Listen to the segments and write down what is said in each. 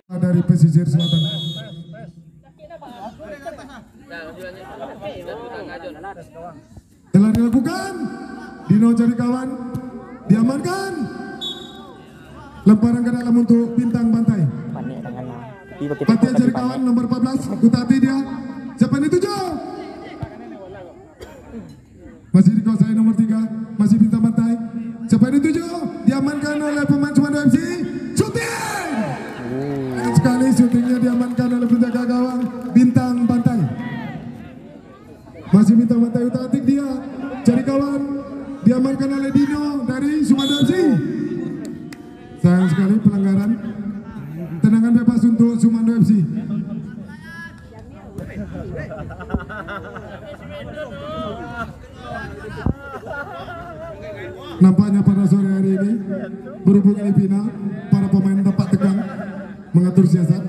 Dari pesisir selatan. Telah dilakukan. Dino cari kawan. Diamankan. Lemparan ke dalam untuk bintang pantai. Patia cari kawan nomor 14. Kutati dia. Siapa ini 7? Masih dikuasai nomor 3. Masih bintang pantai. Siapa ini 7? Diamankan oleh pemain Sumando FC. Shooting! Sekali syutingnya diamankan oleh penjaga gawang bintang pantai. Masih bintang pantai utak-atik dia. Cari kawan. Diamankan oleh Dino dari Sumando FC. Sayang sekali pelanggaran. Tendangan bebas untuk Sumando FC. Nampaknya pada sore hari ini berhubung ini final, para pemain dapat tegang mengatur siasat.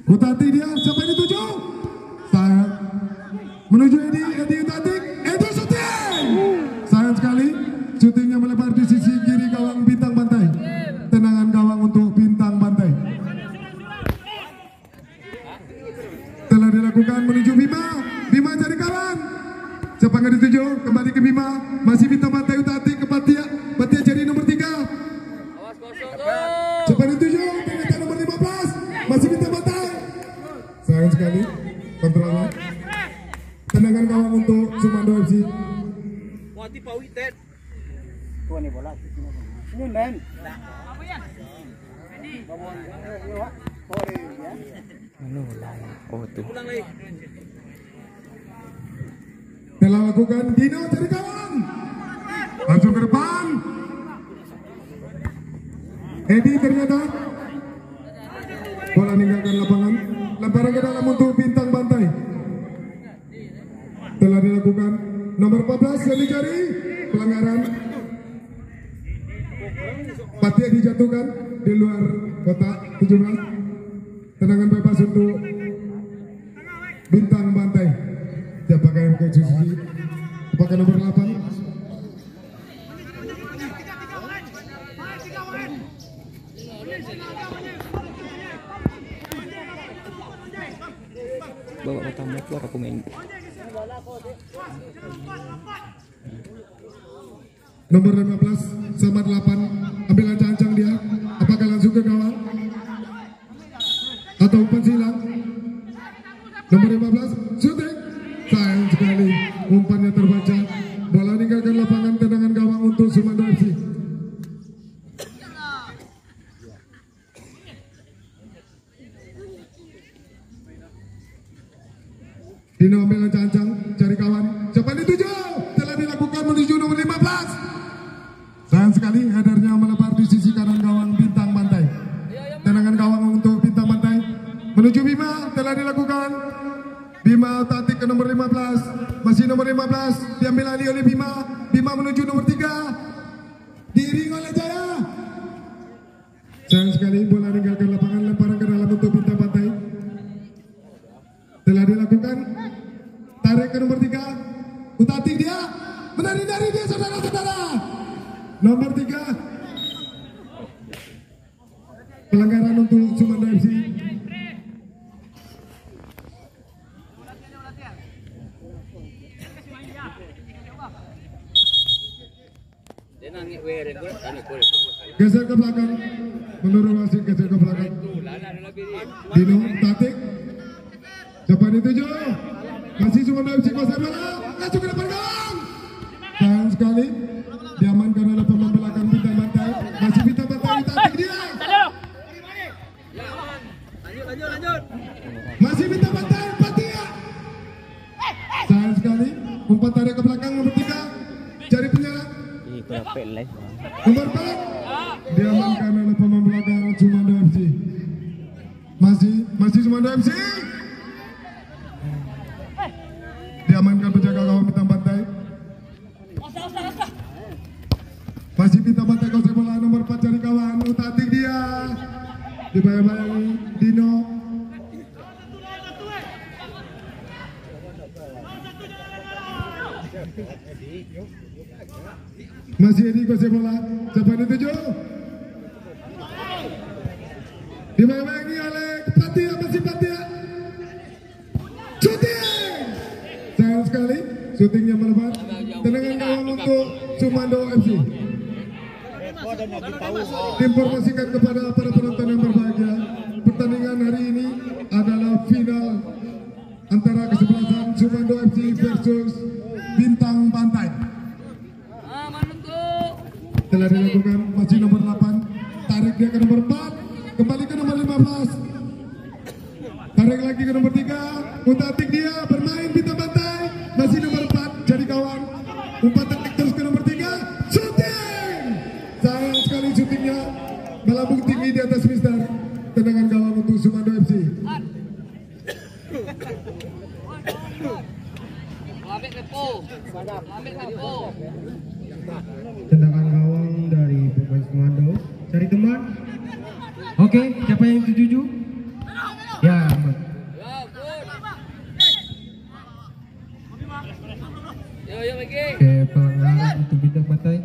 Utati dia, siapa ini 7? Sayang menuju Edi Utatik, Edi syuting. Sayang sekali, syutingnya melebar di sisi kiri gawang bintang pantai. Tendangan gawang untuk bintang pantai. Telah dilakukan menuju Bima. Bima cari kawan. Siapa yang dituju? Kembali ke Bima. Masih bintang pantai Utatik ke Patia. Patia cari nomor 3. Siapa yang dituju? Ternyata nomor 15. Masih bintang pantai. Sayang sekali kontrolnya. Tendangan gawang untuk Sumando FC. Wati pawi tet. Tuan ni bola. Ini men. Oh tuh. Ulang lagi. Telah lakukan Dino cari kawan. Langsung ke depan. Edi ternyata bola meninggalkan lapangan. Lemparan ke dalam untuk bintang pantai. Telah dilakukan nomor 14 yang dicari. Pelanggaran. Patia dijatuhkan di luar kotak 17. Tendangan bebas untuk bintang pantai. Siapakah yang ke posisi? Apakah nomor 8? Bawa tamu keluar aku main. Nomor 15 sama 8. Ambil ancang-ancang dia. Apakah langsung ke gawang? Atau umpan silang? Nomor 15 shooting. Sayang sekali umpannya terbaca. Bola meninggalkan lapangan. Tendangan gawang untuk Sumando FC. Dino ambil ancang-ancang, cari kawan. Siapa yang dituju? Telah dilakukan menuju nomor 15. Sayang sekali headernya melebar di sisi kanan gawang bintang pantai. Tendangan gawang untuk bintang pantai menuju Bima. Telah dilakukan. Bima tatik ke nomor 15. Masih nomor 15. Diambil alih oleh Bima. Bima menuju nomor 3. Diiring oleh Jaya. Sayang sekali bola meninggalkan lapangan. Lemparan ke dalam untuk bintang pantai. Telah dilakukan. Tarik ke nomor 3. Utatik dia. Menari-nari dia saudara-saudara. Nomor 3. Pelanggaran untuk Sumando FC. Geser ke belakang. Menurut wasit geser ke belakang. Dino tatik. Siapa yang dituju? Masih Sumando FC kuasai bola. Langsung ke depan gawang. Sayang sekali diamankan oleh pemain belakang bintang pantai. Masih bintang pantai tatik dia. Lanjut. Masih bintang pantai Patia. Sayang sekali umpan tarik ke belakang nomor 3. Cari penyerang. Nomor 4 diamankan oleh pemain belakang Sumando FC. Masih Sumando FC. Diamankan penjaga gawang bintang pantai. Masih bintang pantai kuasai bola nomor 4 cari kawan. Utatik dia. Dibayang-bayangi Dino. Masih Edi kuasai bola. Siapa yang dituju? Dimaingi oleh Patia, masih Patia. Shooting! Sayang sekali, shootingnya melebar. Tendangan gawang untuk Sumando FC. Informasikan kepada para penonton yang berbahagia, pertandingan hari ini adalah final antara kesebelasan Sumando FC versus Bintang Pantai. Telah dilakukan, masih nomor 8, tarik dia ke nomor 4, kembali ke nomor 15, tarik lagi ke nomor 3, utatik dia, bermain Bintang Pantai, masih nomor 4, jadi kawan, umpan teknik terus ke nomor 3, shooting! Sayang sekali shootingnya, melambung tinggi di atas mister, tendangan gawang untuk Sumando FC. Tendangan gawang dari pemain Sumando, cari teman. Oke, siapa yang dituju? Ya, aman. Oke, pelanggaran untuk Bintang Pantai.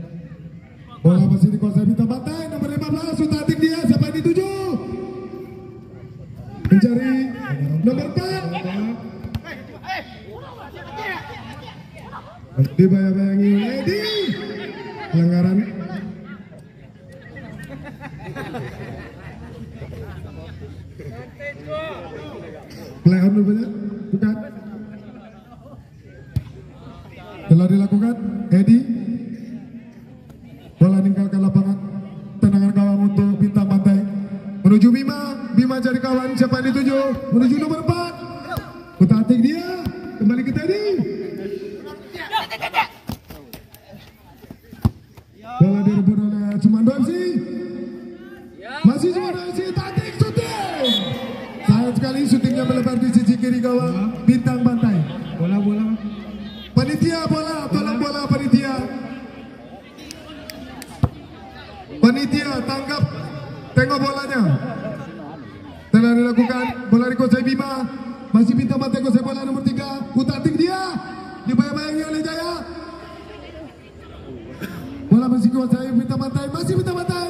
Bola masih dikuasai Bintang Pantai, nomor 15, utatik dia, siapa yang dituju? Mencari nomor 4. Dibayang-bayangi Edi, pelanggaran. Play on rupanya, bukan. Telah dilakukan Edi, bola meninggalkan lapangan, tendangan gawang untuk Bintang Pantai menuju Bima cari kawan, siapa yang dituju? Menuju nomor 4, utatik dia, kembali ke Teddy. Bola direbut oleh Sumando FC. Masih Sumando FC, tatik, shooting. Sayang sekali shootingnya melebar di sisi kiri gawang Bintang Pantai. Bola. Panitia bola, tolong bola panitia. Panitia tangkap, tengok bolanya. Telah dilakukan, bola dikuasai Bima. Masih Bintang Pantai kuasai bola nomor 3, utatik dia, dibayang-bayangi oleh Jaya. Bola masih kuasai Bintang Pantai, masih Bintang Pantai.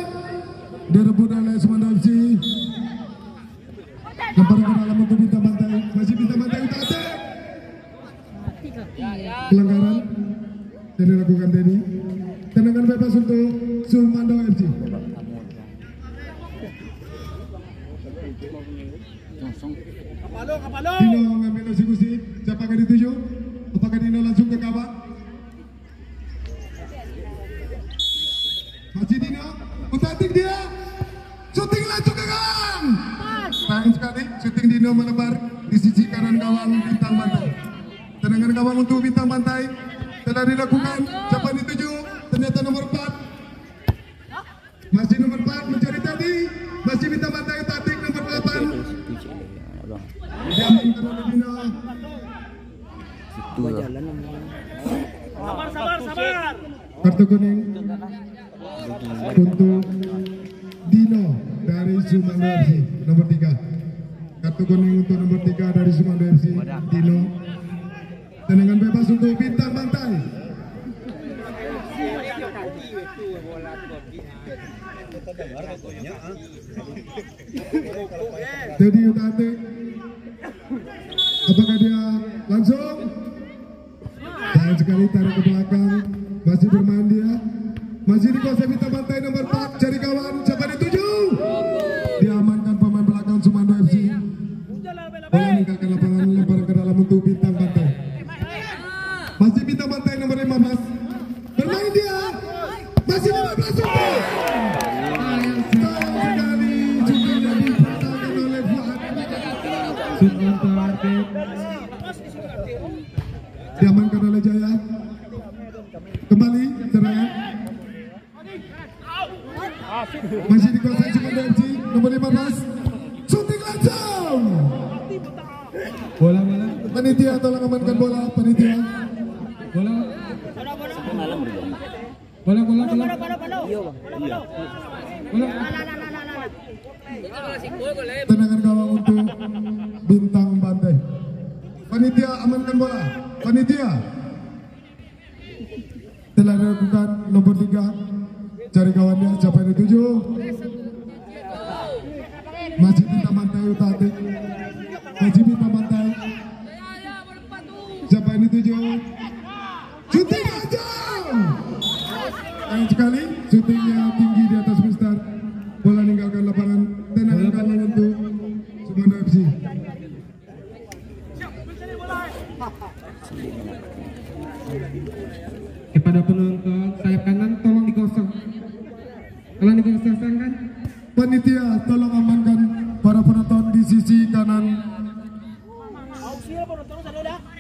Direbut oleh Sumando FC. Lempar ke dalam untuk Bintang Pantai, masih Bintang Pantai utatik. Pelanggaran yang dilakukan Teddy. Tendangan bebas untuk Sumando FC. Dino mengambil eksekusi. Siapa yang dituju? Apakah Dino langsung ke gawang? Masih Dino, utatik dia, shooting langsung ke gawang. Sayang sekali, shooting Dino melebar di sisi kanan gawang Bintang Pantai. Tendangan gawang untuk Bintang Pantai telah dilakukan. Siapa yang dituju? Ternyata nomor 4. Masih nomor 4 mencari tadi. Masih Bintang Pantai utatik nomor 8. Diamankan oleh Dino. Sabar. Kartu kuning untuk Dino dari Sumando FC nomor 3. Kartu kuning untuk nomor 3 dari Sumando FC, Dino. Tendangan bebas untuk Bintang Pantai. Jadi utatik. Apakah dia langsung? Sayang sekali, tarik ke belakang. Masih bermain dia. Masih dikuasai Bintang Pantai nomor 4. Cari kawan, siapa dituju? Diamankan pemain belakang Sumando FC. Bola meninggalkan lapangan, lempar ke dalam untuk Bintang Pantai. Masih Bintang Pantai nomor 15. Bermain dia. Masih 15 shooting. Sayang sekali, shootingnya dibatalkan oleh Fuad. Diamankan oleh Jaya. Kembali serangan. Masih dikuasai Sumando FC nomor 15. Shooting langsung. Bola. Panitia tolong amankan bola, panitia. Bola. Tendangan gawang untuk Bintang Pantai. Panitia amankan bola. Panitia telah dilakukan nomor 3 cari kawannya, siapa yang dituju? Masih minta bantai Utatik. Masih minta bantai. Siapa yang dituju? Shooting aja. Sayang sekali, shootingnya tinggi di atas Mister. Bola meninggalkan lapangan. Tendangan kanan untuk Sumanda FC. Kepada penonton sayap kanan tolong digosok. Kalau digosokkan, Panitia tolong amankan para penonton di sisi kanan.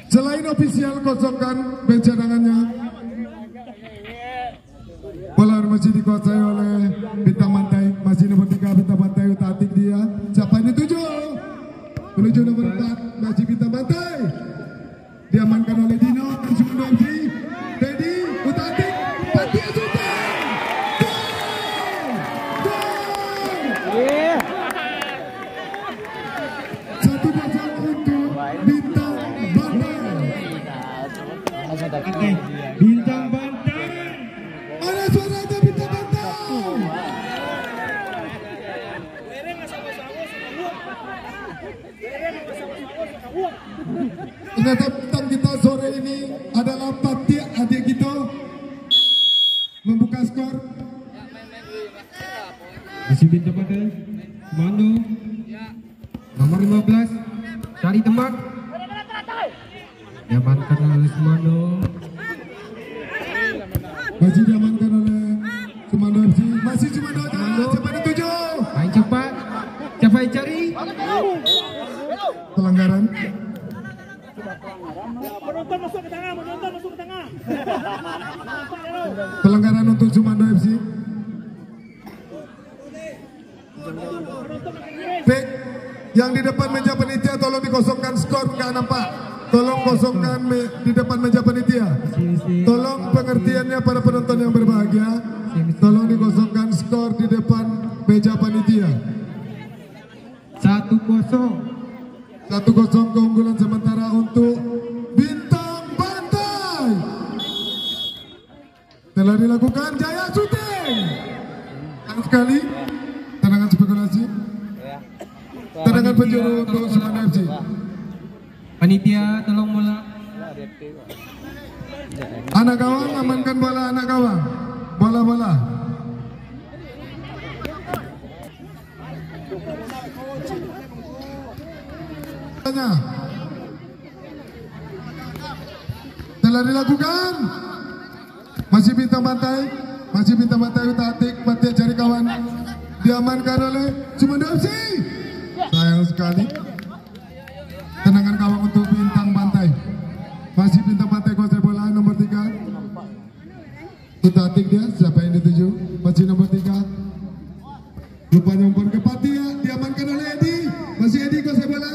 Selain ofisial kosongkan bench cadangannya. Bola masih dikuasai oleh bintang bantai, masih nomor 3 bintang bantai Utatik dia. Siapa yang dituju? Menuju nomor 4 masih bintang bantai. Diamankan oleh Dino dan Sumanda FC. Teddy Utatik, Pati Sultan. Satu pasang untuk bintang bantai. oke, bintang bantai. Ada suara ada bintang bantai. Ternyata bintang kita sore ini adalah Pati adik kita membuka skor. Masih bintang bantai. Mando. Nomor 15 cari teman. Diamankan oleh Sumando. Masih diamankan oleh Sumanda FC. Masih Sumanda FC. Siapa yang dituju? Main cepat. Siapa yang cari? Pelanggaran. Penonton masuk ke tengah, penonton masuk ke tengah. Pelanggaran untuk Sumanda FC. Back yang di depan meja panitia tolong dikosongkan, skor nggak nampak. Tolong kosongkan di depan meja panitia. Tolong pengertiannya para penonton yang berbahagia. Tolong dikosongkan skor di depan meja panitia. 1-0. 1-0 keunggulan sementara untuk bintang bantai. Telah dilakukan Jaya shooting. Sayang sekali. Tendangan spekulasi. Tendangan penjuru untuk Sumanda FC. Panitia tolong bola. Anak gawang amankan bola, anak gawang. Bola-bola. Telah dilakukan. Masih bintang bantai. Masih bintang bantai Utatik. Pati cari kawan. Diamankan oleh Sumanda FC. Sayang sekali. Tendangan gawang untuk bintang bantai. Masih bintang bantai kuasai bola nomor 3. Utatik dia. Siapa yang dituju? Masih nomor 3. Rupanya umpan ke Pati ya. Diamankan oleh Edi. Masih Edi kuasai bola.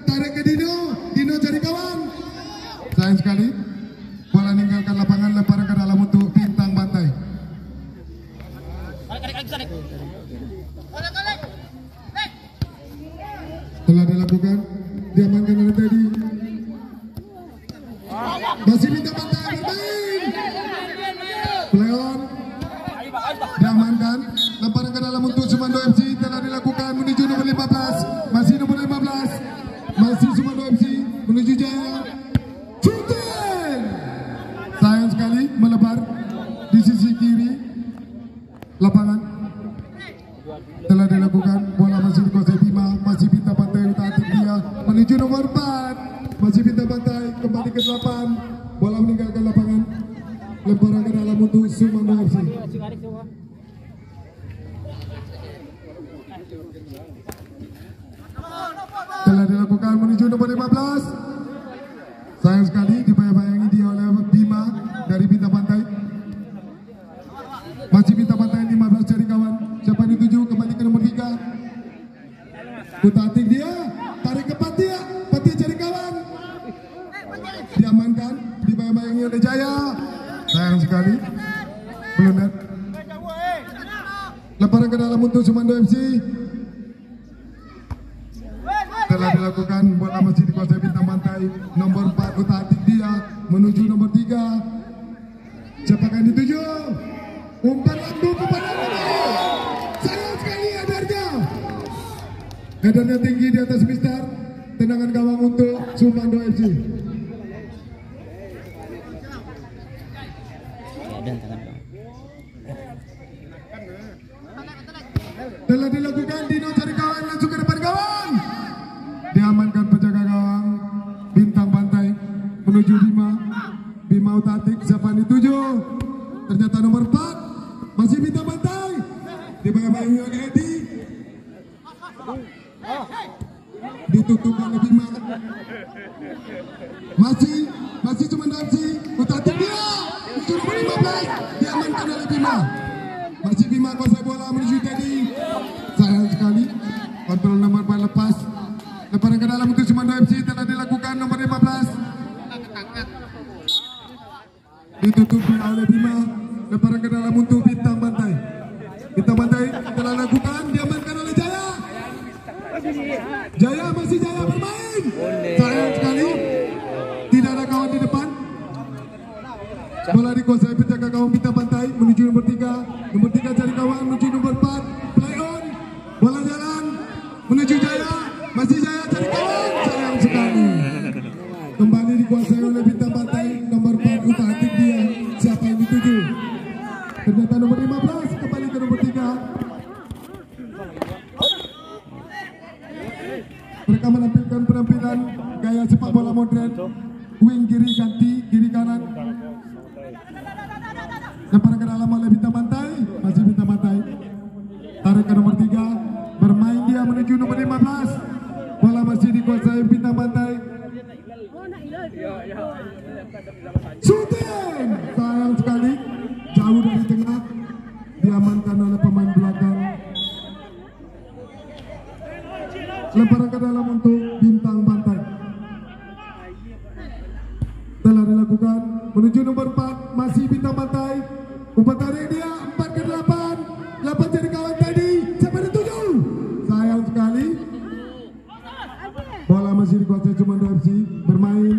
Tarik ke Dino. Dino cari kawan. Sayang sekali. Bola meninggalkan lapangan, lemparan ke dalam untuk bintang bantai. Telah dilakukan. Diamankan oleh Teddy. Masih bintang bantai bermain. Leon diamankan. Lemparan ke dalam untuk Sumanda FC. Telah dilakukan menuju nomor 15. Masih nomor 15. Masih Sumanda FC menuju Jaya. Shooting. Sayang sekali melebar di sisi kiri lapangan. Telah dilakukan. Bola masih dikuasai Bima. Masih bintang bantai Utatik dia menuju nomor 4. Masih bintang bantai kembali ke 8. Bola meninggalkan lapangan. Lemparan ke dalam untuk Sumanda FC. Telah dilakukan menuju nomor 15. Sayang sekali dibayang-bayangi dia oleh Bima dari bintang bantai. Masih bintang bantai 15 cari kawan. Siapa yang dituju? Kembali ke nomor 3. Utatik dia. Tarik ke Pati ya. Pati cari kawan. Diamankan. Dibayang-bayangi oleh Jaya. Sayang sekali. Blunder. Lemparan ke dalam untuk Sumanda FC. Telah dilakukan. Bola masih dikuasai bintang bantai. Pantai. Nomor 4 utak-atik dia menuju nomor 3. Siapa akan dituju? Umpan lambung kepada sayang sekali headernya. Headernya tinggi di atas Mister. Tendangan gawang untuk Sumando FC. Dan tangan bang. Telah dilakukan Dino cari kawan langsung ke depan gawang. Diamankan penjaga gawang Bintang Pantai menuju Bima utak-atik. Siapa yang dituju? Ternyata nomor 4 masih Bintang Pantai. Dibayang-bayang oleh Edi. Ditutup oleh Bima. Masih cuma Damsi. Utak-atik dia menuju nomor 15. Diamankan oleh Bima. Masih Bima kuasai bola menuju Teddy. Sayang sekali kontrol nomor 4 lepas. Lemparan ke dalam untuk Sumando FC telah dilakukan nomor 15. Ditutupi oleh Bima. Lemparan ke dalam untuk Bintang Pantai. Bintang Pantai telah dilakukan, diamankan oleh Jaya. Masih Jaya bermain. Sayang sekali tidak ada kawan di depan. Bola dikuasai penjaga gawang Bintang Pantai menuju nomor 3. Nomor 3 cari kawan menuju nomor 4. Play on. Bola jalan menuju Jaya. Masih Jaya cari kawan. Sayang sekali. Kembali dikuasai oleh Bintang Pantai. Nomor 4 utak-atik dia. Siapa yang dituju? Ternyata nomor 15 kembali ke nomor 3. Mereka menampilkan penampilan gaya sepak bola modern. Wing kiri ganti kiri kanan. Lemparan ke dalam oleh Bintang Pantai. Masih Bintang Pantai. Tarik ke nomor 3. Bermain dia menuju nomor 15. Bola masih dikuasai Bintang Pantai. Shooting. Sayang sekali. Jauh dari tengah. Diamankan oleh pemain belakang. Lemparan ke dalam untuk Bintang Pantai. Telah dilakukan menuju nomor 4. Masih Bintang Pantai. Umpan tarik dia 4 ke 8. 8 jadi kawan tadi. Siapa dituju? Sayang sekali. Bola masih dikuasai Sumando FC. Bermain.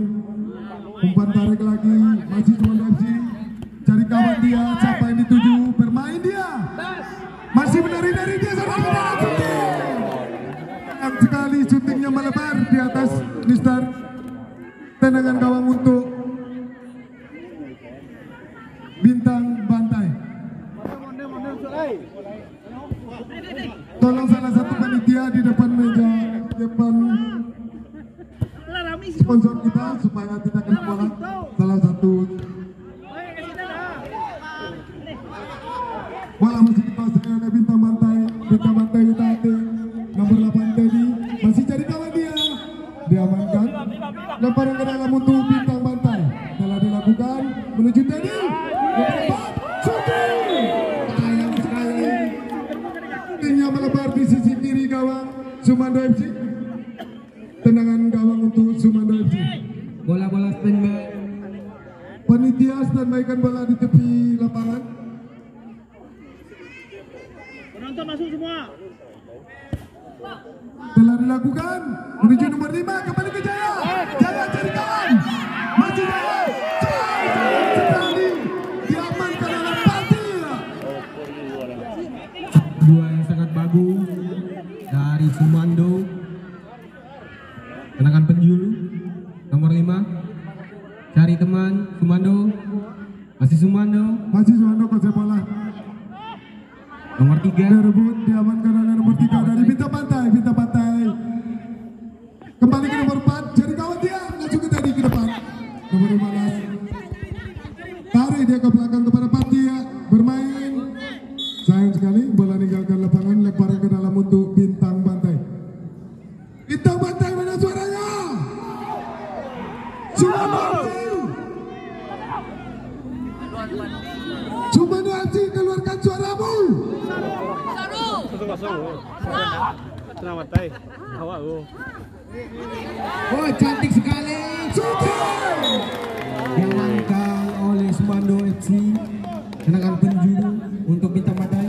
Umpan tarik lagi. Masih Sumando FC. Cari kawan dia. Siapa yang dituju? Bermain dia. Masih menari-nari dia. Sayang sekali syutingnya melebar di atas Mister. Tendangan gawang untuk Bintang Pantai. Tolong salah satu panitia di depan meja, depan sponsor kita supaya tidak kena bola. Salah satu bola masih dikuasai oleh Bintang Pantai. Bintang Pantai utak-atik nomor 8 tadi masih cari kawan dia. Diamankan. Lemparan ke dalam untuk Bintang Pantai. Telah dilakukan menuju tadi. Sayang sekali. Tinggal melebar di sisi kiri gawang Sumando FC. Tendangan gawang untuk Sumando FC. Bola-bola standby. Panitia standbykan bola di tepi lapangan. Penonton masuk semua. Telah dilakukan menuju nomor 5. Kembali ke Jaya. Jaya cari kawan. Masih Jaya. Sekali diamankan oleh Patia. Dua yang sangat bagus dari Sumando. Tendangan penjuru nomor 5. Cari teman Sumando. Masih Sumando. Masih Sumando kuasai bola. Nomor 3. Direbut diamankan oleh nomor 3 dari Bintang Pantai. Bintang Pantai kembali ke nomor 4. Cari kawan dia. Langsung ke tadi ke depan. Nomor 15. Tarik dia ke belakang kepada Patia. Bermain. Sayang sekali bola meninggalkan lapangan. Lemparan ke dalam untuk Bintang Pantai. Bintang Pantai mana suaranya? Sumando FC. Sumando FC keluarkan suaramu. Selamat tay. Awak lu. Oh, cantik sekali. Diamankan oleh Sumando FC. Tendangan penjuru untuk Bintang Pantai.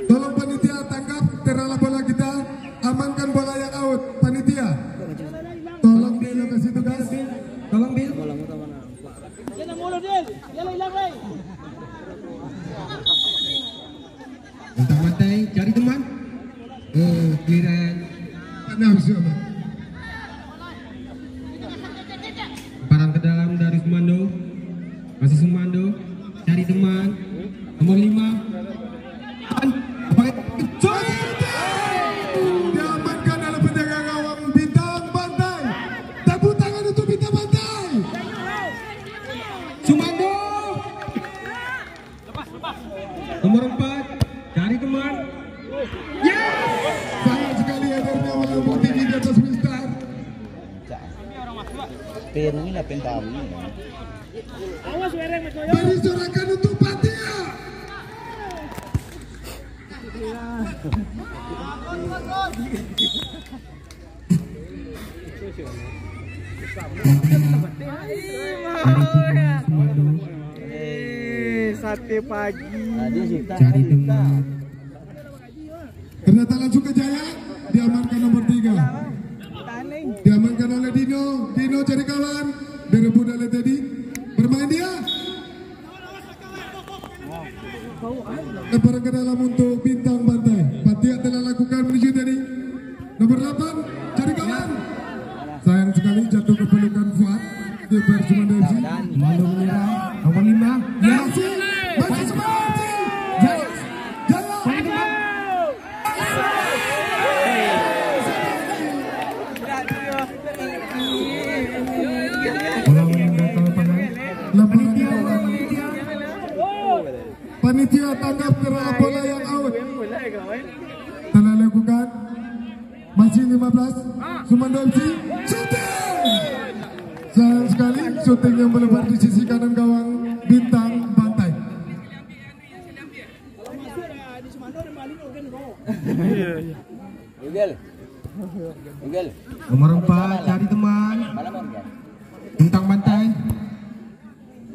Tolong panitia tangkap terlalu bola kita. aman. Lemparan ke dalam dari Sumando. Masih Sumando. Cari teman. Nomor 5. Diamankan oleh penjaga gawang Bintang Pantai. Tepuk tangan untuk Bintang Pantai. Sumando. Nomor 4. Cari teman. Sayang sekali headernya melambung tinggi di atas Mister. Pero ini lapin tahu. Awas wereng Mas Boyo. Beri sorakan untuk Patia. Sate pagi. Cari teman. Ternyata langsung ke Jaya. Diamankan nomor 3. Diamankan oleh Dino. Dino cari kawan. Direbut oleh Teddy. Bermain dia. Lemparan ke dalam untuk Bintang Pantai. Patia telah lakukan menuju dari nomor 8. Cari kawan. Sayang sekali jatuh ke pelukan Fuad. Kiper Sumando FC. Malu menyerah. Nomor 5. Masih Sumando FC. Jaya. Bola meninggal ke lapangan. Lemparan ke dalam. Panitia tanggap kerana bola yang out. Telah lakukan. Masih 15. Sumando FC. Shooting. Sayang sekali shooting yang melebar di sisi kanan gawang Bintang Pantai. Ugel. Nomor 4. Cari teman. Bintang Pantai.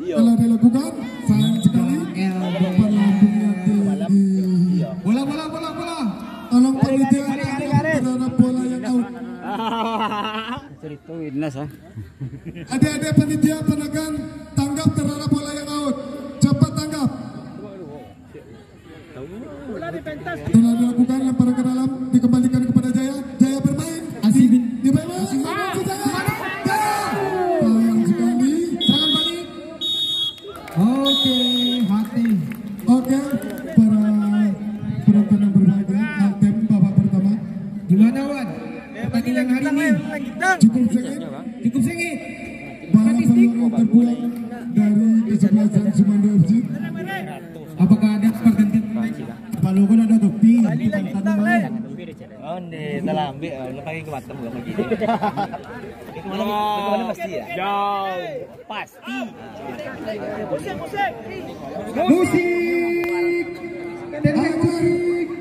Telah dilakukan. Sayang sekali. Lemparan lambungnya tinggi. Bola. Tolong panitia tanggap kerana bola yang out. Cerita Widnas ah. Adik-adik panitia penekan tanggap terhadap bola yang out. Cepat tanggap. Telah dilakukan lemparan ke dalam, dikembalikan kepada Jaya. Jaya bermain. Asibin. Dibebas. Jaya. Sayang sekali. Serangan balik. Oke, hati. Oke, para penonton yang berbahagia, Altem babak pertama Gimana Wan? Pertandingan hari ini cukup sengit. Bola peluang terbuang dari kesebelasan Sumando FC. Apakah ada pergantian? Kalau kan ada topi. Oh, di dalam ambil pakai ke Batam bukan lagi. Itu mana pasti ya? Jauh. Pasti. Musik.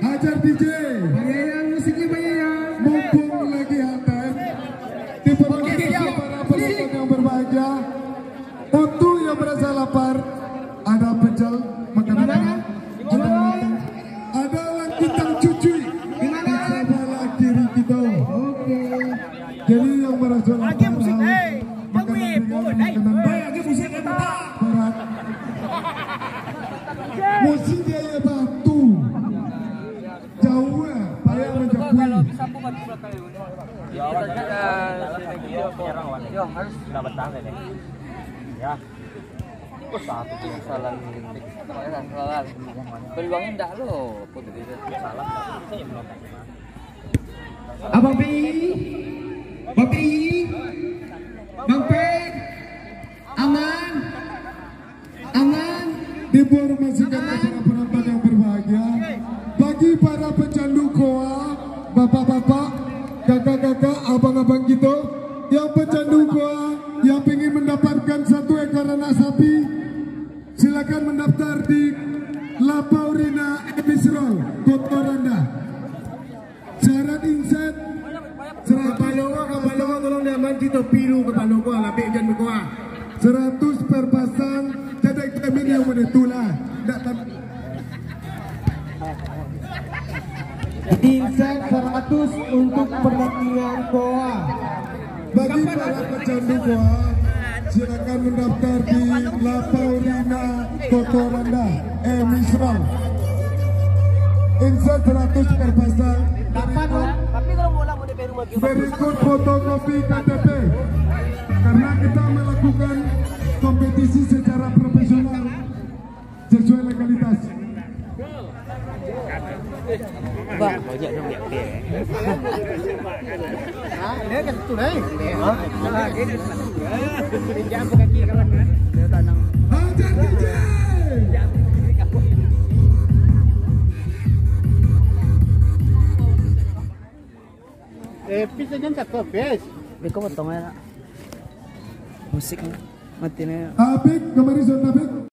Hajar DJ. Bayang musiknya bayang. Mumpung lagi Altem. Diperbolehkan para penonton yang berbahagia. Untuk yang merasa lapar, ada pecel makanan. Ada langkitan cuci. Sebelah kiri kita. Oke. Jadi yang merasa lapar, makanan berat. Musik dia ya batu. Jauh ya, payah mencapai. Ya, harus dapat tangan deh. Ya. Satu kesalahan kesalahan. Peluangnya enggak lo. Salah. Abang Pi. Bang Pi. Bang Pek. Aman. Diinformasikan para penonton yang berbahagia, bagi para pecandu goa, bapak-bapak, kakak-kakak, abang-abang kita yang pecandu goa yang ingin mendapatkan 1 ekor anak sapi, silakan mendaftar di Lapaurina Emisrol, Kota Randa. Syarat inset Kapalongo tolong diaman kita pilu kapalongo lapik jan berkoa. 100 per pasang. Jadi kami yang menitulah. Inset 100 untuk pertandingan koa. Bagi para pecandu goa, silakan mendaftar di Lapaurina Kota Randa Emisrol. Inset 100 per pasang. Tapi kalau bola berikut fotokopi KTP karena kita melakukan kompetisi secara profesional sesuai legalitas. Bang, ojek dong ya. Ah, dia kan itu deh. Ah, dia pinjam ke kaki kawan kan. Dia tanang. Hajar DJ. Pis aja satu pis. Beko potongnya. Musik mati nih. Apik, kemarin sudah Apik.